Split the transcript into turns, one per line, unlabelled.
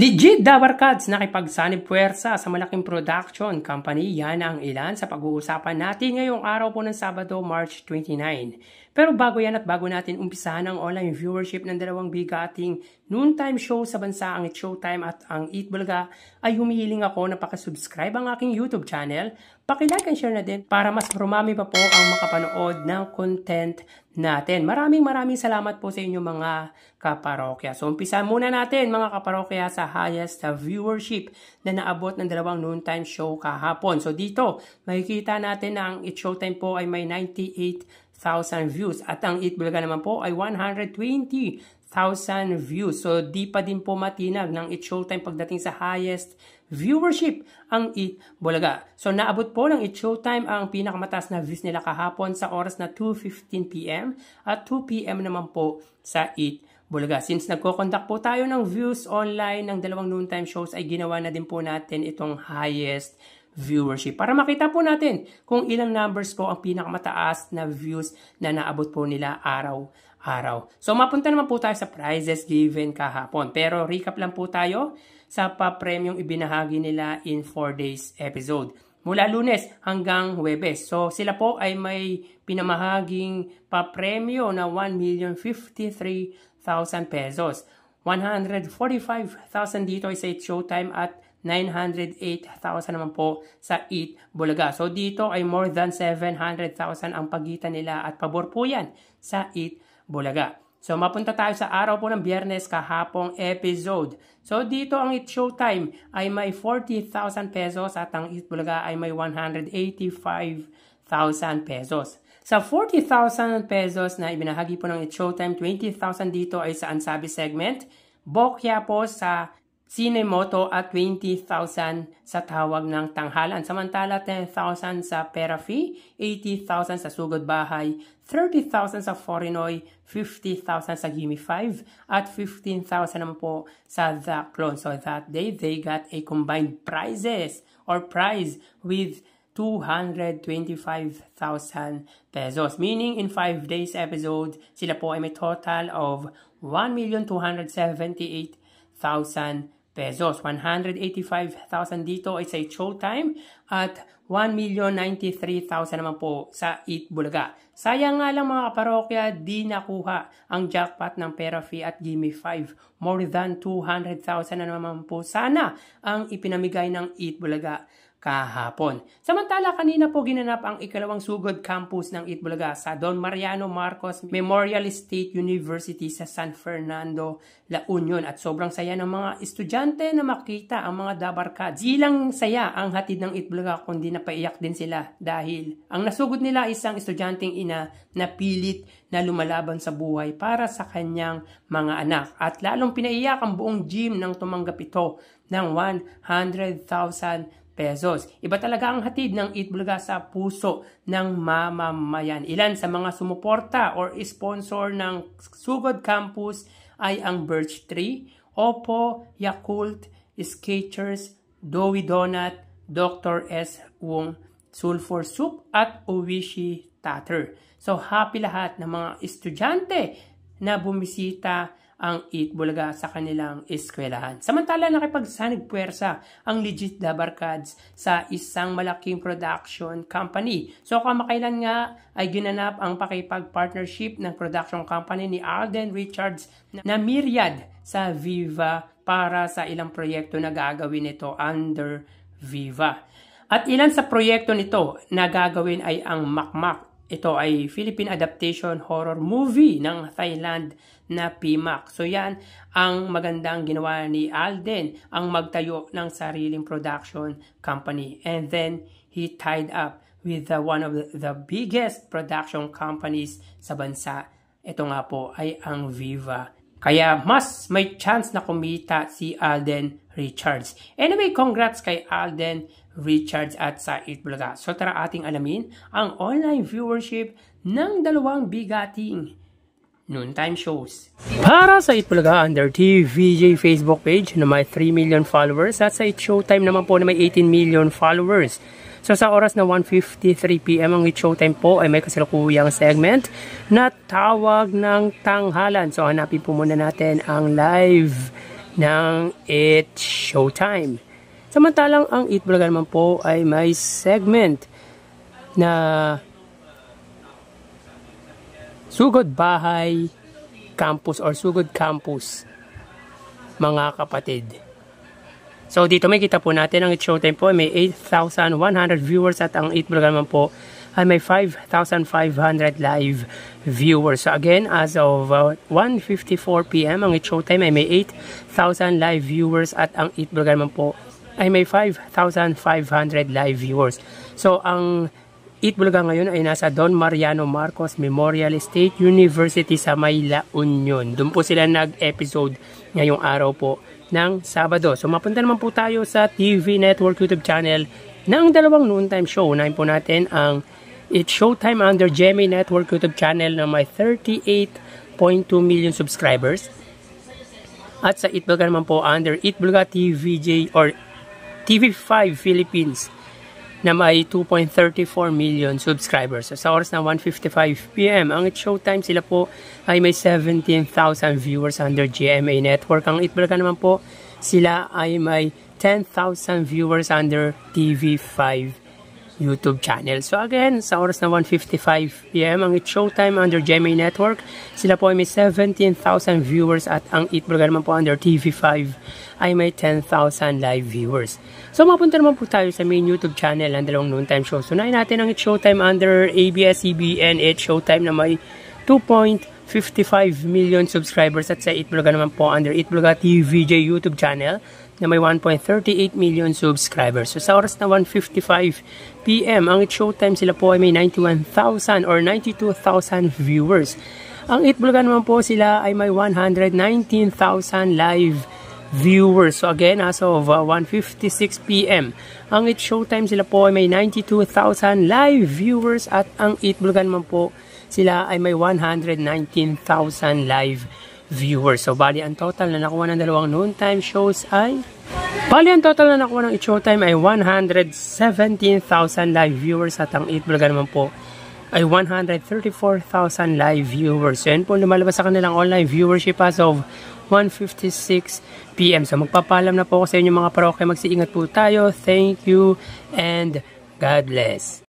Legit Dabarkads, nakipagsanib puwersa sa malaking production company. Yan ang ilan sa pag-uusapan natin ngayong araw po ng Sabado, March 29. Pero bago yan at bago natin umpisahan ang online viewership ng dalawang bigating noontime show sa bansa, ang It's Showtime at ang Eat Bulaga, ay humihiling ako na pakisubscribe ang aking YouTube channel. Pakilike and share na din para mas marami pa po ang makapanood ng content natin. Maraming salamat po sa inyo mga kaparokya. So umpisa muna natin mga kaparokya sa highest viewership na naabot ng dalawang noontime show kahapon. So dito makikita natin na ang It's Showtime po ay may 98,000 views at ang Eat Bulaga naman po ay 120,000 views. So di pa din po matinag ng It's Showtime pagdating sa highest viewership ang Eat Bulaga. So naabot po ng It's Showtime ang pinakamataas na views nila kahapon sa oras na 2:15 PM at 2 PM naman po sa Eat Bulaga. Since nagko-conduct po tayo ng views online ng dalawang noontime shows, ay ginawa na din po natin itong highest viewership para makita po natin kung ilang numbers po ang pinakamataas na views na naabot po nila araw-araw. So mapunta naman po tayo sa prizes given kahapon. Pero recap lang po tayo sa pa-premium ibinahagi nila in 4 days episode. Mula Lunes hanggang Huwebes. So sila po ay may pinamahaging pa-premyo na 1,053,000 pesos. 145,000 dito ay sa It's Showtime at 908,000 naman po sa Eat Bulaga. So dito ay more than 700,000 ang pagitan nila at pabor po yan sa Eat Bulaga. So mapunta tayo sa araw po ng Biyernes kahapong episode. So dito ang It's Showtime ay may 40,000 pesos at ang Eat Bulaga ay may 185,000 pesos. Sa 40,000 pesos na ibinahagi po ng It's Showtime, 20,000 dito ay sa Ansabi segment, Bokya po sa Cinemoto at 20,000 sa Tawag ng Tanghalan. Samantala 10,000 sa Pera Fee, 80,000 sa Sugod Bahay, 30,000 sa Forinoy, 50,000 sa Gimme 5 at 15,000 naman po sa The Clone. So that day they got a combined prize with 225,000 pesos. Meaning in 5 days episode, sila po ay may total of 1,278,000 pesos. 185,000 dito ay sa It's Showtime at 1,093,000 naman po sa Eat Bulaga. Sayang nga lang mga kaparokya, di nakuha ang jackpot ng Pera Fee at Gimme 5. More than 200,000 na naman po sana ang ipinamigay ng Eat Bulaga kahapon. Samantala kanina po ginanap ang ikalawang sugod campus ng Eat Bulaga sa Don Mariano Marcos Memorial State University sa San Fernando, La Union. At sobrang saya ng mga estudyante na makita ang mga Dabarkads. Di lang saya ang hatid ng Eat Bulaga kundi napaiyak din sila dahil ang nasugod nila isang estudyanteng ina na pilit na lumalaban sa buhay para sa kanyang mga anak. At lalong pinaiyak ang buong gym nang tumanggap ito ng 100,000 pesos. Iba talaga ang hatid ng Eat Bulaga sa puso ng mamamayan. Ilan sa mga sumuporta or sponsor ng Sugod Campus ay ang Birch Tree, Oppo, Yakult, Skechers, Doughy Donut, Dr. S. Wong, Sulfur Soup at Oishi Tatter. So happy lahat ng mga estudyante na bumisita ang Eat Bulaga sa kanilang eskwelahan. Samantala nakipagsanib puwersa ang Legit Dabarkads sa isang malaking production company. So kamakailan nga ay ginanap ang pakipag-partnership ng production company ni Alden Richards na Myriad sa Viva para sa ilang proyekto na gagawin nito under Viva. At ilan sa proyekto nito na gagawin ay ang Makmak. Ito ay Philippine adaptation horror movie ng Thailand na PMAC. So yan ang magandang ginawa ni Alden, ang magtayo ng sariling production company. And then he tied up with one of the biggest production companies sa bansa. Ito nga po ay ang Viva. Kaya mas may chance na kumita si Alden Richards. Anyway, congrats kay Alden Richards at sa Eat Bulaga. So tara ating alamin ang online viewership ng dalawang bigating noontime shows. Para sa Eat Bulaga under TVJ Facebook page na may 3 million followers at sa It's Showtime naman po na may 18 million followers. So sa oras na 1:53 PM ang It's Showtime po ay may kasalukuyang segment na Tawag ng Tanghalan. So hanapin po muna natin ang live ng It's Showtime. Samantalang ang Eat Bulaga naman po ay may segment na Sugod Bahay Campus or Sugod Campus, mga kapatid. So dito may kita po natin ang It's Showtime po ay may 8,100 viewers at ang Eat Bulaga naman po ay may 5,500 live viewers. So again, as of 1:54 PM, ang It's Showtime ay may 8,000 live viewers at ang Eat Bulaga naman po ay may 5,500 live viewers. So ang Eat Bulaga ngayon ay nasa Don Mariano Marcos Memorial State University sa May La Union. Doon po sila nag-episode ngayong araw po ng Sabado. So mapunta naman po tayo sa TV Network YouTube channel ng dalawang noontime show. Unahin po natin ang It's Showtime under GMA Network YouTube channel na may 38.2 million subscribers. At sa Eat Bulaga naman po under Eat Bulaga TVJ or TV5 Philippines na may 2.34 million subscribers. So, sa oras na 1:55 PM, ang It's Showtime sila po ay may 17,000 viewers under GMA Network. Ang Eat Bulaga naman po, sila ay may 10,000 viewers under TV5 YouTube channel. So again, sa oras na 1:55 PM, ang It's Showtime under GMA Network, sila po ay may 17,000 viewers at ang Eat Bulaga naman po under TV5 ay may 10,000 live viewers. So mapunta naman po tayo sa main YouTube channel ng dalawang noontime show. So nahin natin ang It's Showtime under ABS-CBN It's Showtime na may 2.55 million subscribers at sa Eat Bulaga naman po under Eat Bulaga TVJ YouTube channel na may 1.38 million subscribers. So sa oras na 1:55 PM, ang It's Showtime sila po ay may 91,000 or 92,000 viewers. Ang Eat Bulaga naman po sila ay may 119,000 live viewers. So again, as of 1:56 PM, ang It's Showtime sila po ay may 92,000 live viewers at ang Eat Bulaga naman po sila ay may 119,000 live viewers. So bali ang total na nakuha ng dalawang noontime shows ay ng It's Showtime ay 117,000 live viewers at ang Eat Bulaga naman po ay 134,000 live viewers. So yan po lumalabas sa kanilang online viewership as of 1:56 PM. So magpapalam na po ako sa inyo mga parokya. Magsiingat po tayo. Thank you and God bless.